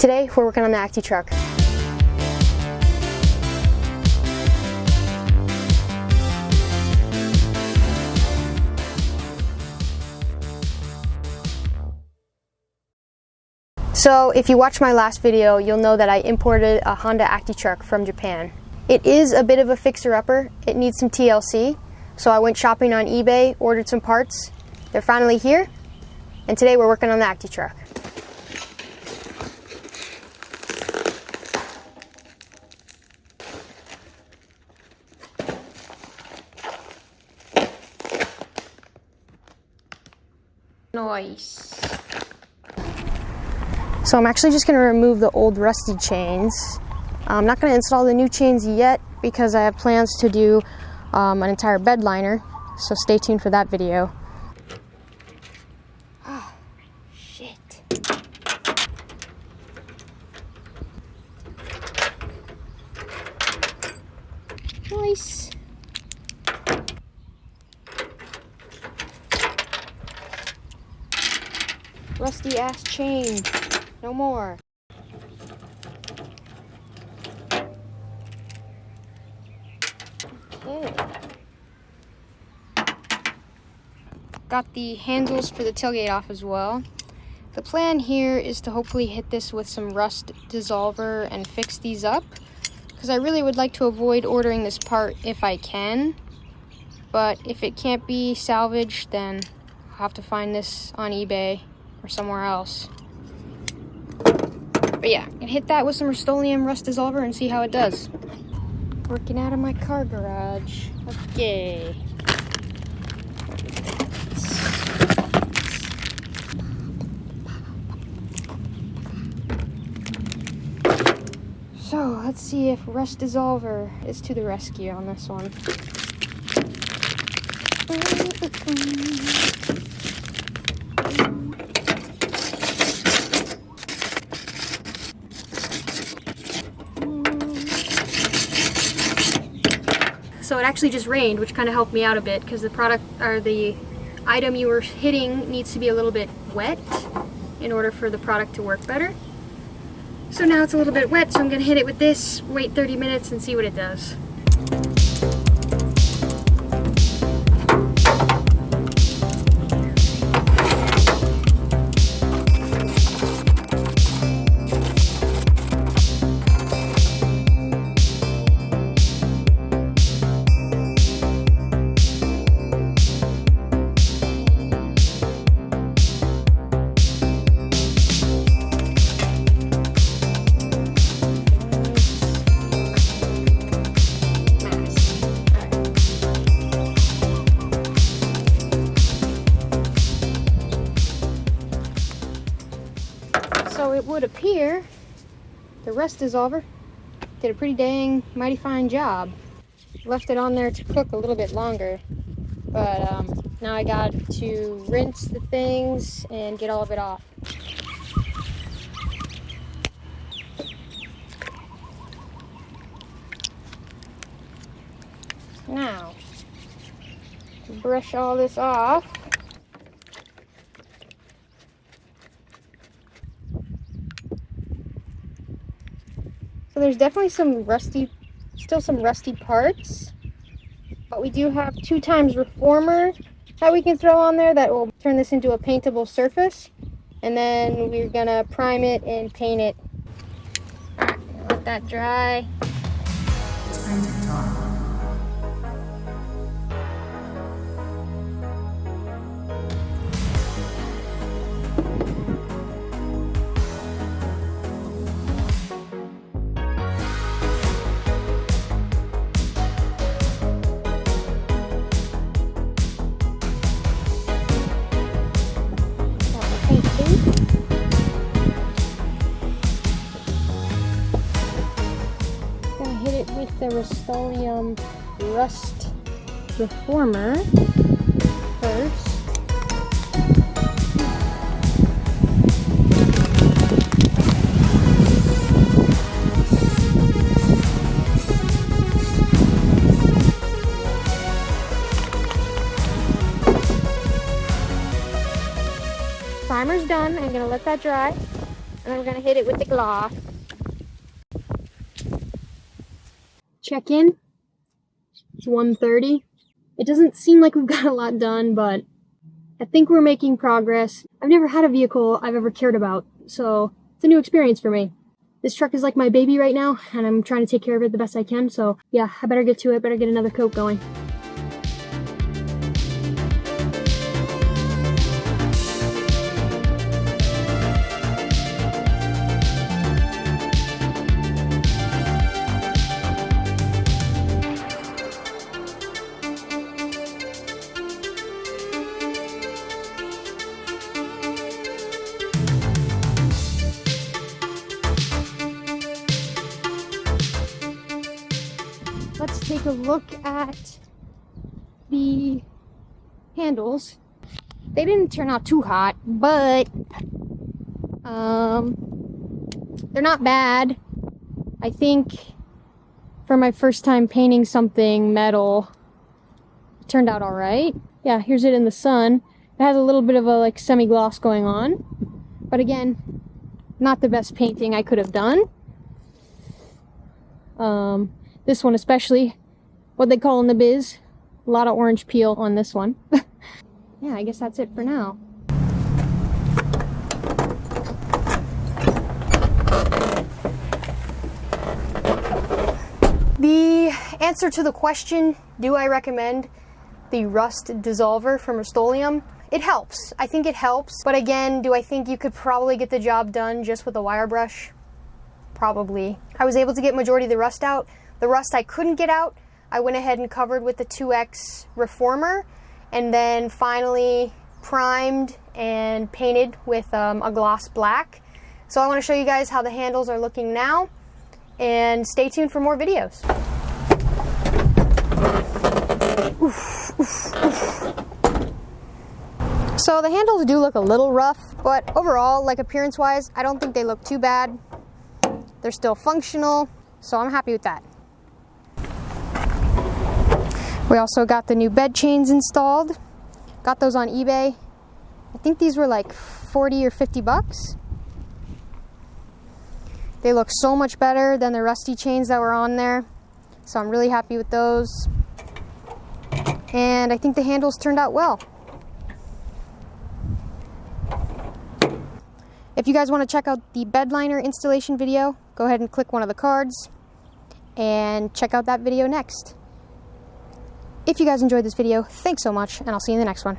Today we're working on the ACTY truck. So if you watched my last video, you'll know that I imported a Honda ACTY truck from Japan. It is a bit of a fixer-upper. It needs some TLC. So I went shopping on eBay, ordered some parts. They're finally here, and today we're working on the ACTY truck. Nice. So I'm actually just going to remove the old rusty chains. I'm not going to install the new chains yet because I have plans to do an entire bed liner, so stay tuned for that video. Ah, shit. Nice. Rusty ass chain. No more. Okay. Got the handles for the tailgate off as well. The plan here is to hopefully hit this with some rust dissolver and fix these up, because I really would like to avoid ordering this part if I can. But if it can't be salvaged, then I'll have to find this on eBay or somewhere else. But yeah, I'm gonna hit that with some Rustoleum rust dissolver and see how it does. Working out of my car garage. Okay. So let's see if rust dissolver is to the rescue on this one. So it actually just rained, which kind of helped me out a bit, because the product, or the item you were hitting, needs to be a little bit wet in order for the product to work better. So now it's a little bit wet, so I'm going to hit it with this, wait 30 minutes and see what it does. So it would appear the rust dissolver did a pretty dang mighty fine job. Left it on there to cook a little bit longer, but now I got to rinse the things and get all of it off. Now, to brush all this off, so there's definitely still some rusty parts, but we do have 2x reformer that we can throw on there that will turn this into a paintable surface, and then we're gonna prime it and paint it. Alright, let that dry. With the Rustoleum rust reformer first. Primer's done. I'm gonna let that dry. And we're gonna hit it with the gloss. Check in. It's 1:30. It doesn't seem like we've got a lot done, but I think we're making progress. I've never had a vehicle I've ever cared about, so it's a new experience for me. This truck is like my baby right now, and I'm trying to take care of it the best I can, so yeah, I better get to it, better get another coat going. Let's take a look at the handles. They didn't turn out too hot, but they're not bad. I think for my first time painting something metal, it turned out all right. Yeah, here's it in the sun. It has a little bit of a like semi-gloss going on, but again, not the best painting I could have done. This one especially, what they call in the biz, a lot of orange peel on this one. Yeah, I guess that's it for now. The answer to the question, do I recommend the rust dissolver from Rustoleum? It helps. I think it helps. But again, do I think you could probably get the job done just with a wire brush? Probably. I was able to get majority of the rust out. The rust I couldn't get out, I went ahead and covered with the 2X reformer, and then finally primed and painted with a gloss black. So I want to show you guys how the handles are looking now, and stay tuned for more videos. Oof, oof, oof. So the handles do look a little rough, but overall, like appearance-wise, I don't think they look too bad. They're still functional, so I'm happy with that. We also got the new bed chains installed. Got those on eBay. I think these were like 40 or 50 bucks. They look so much better than the rusty chains that were on there. So I'm really happy with those. And I think the handles turned out well. If you guys want to check out the bed liner installation video, go ahead and click one of the cards and check out that video next. If you guys enjoyed this video, thanks so much, and I'll see you in the next one.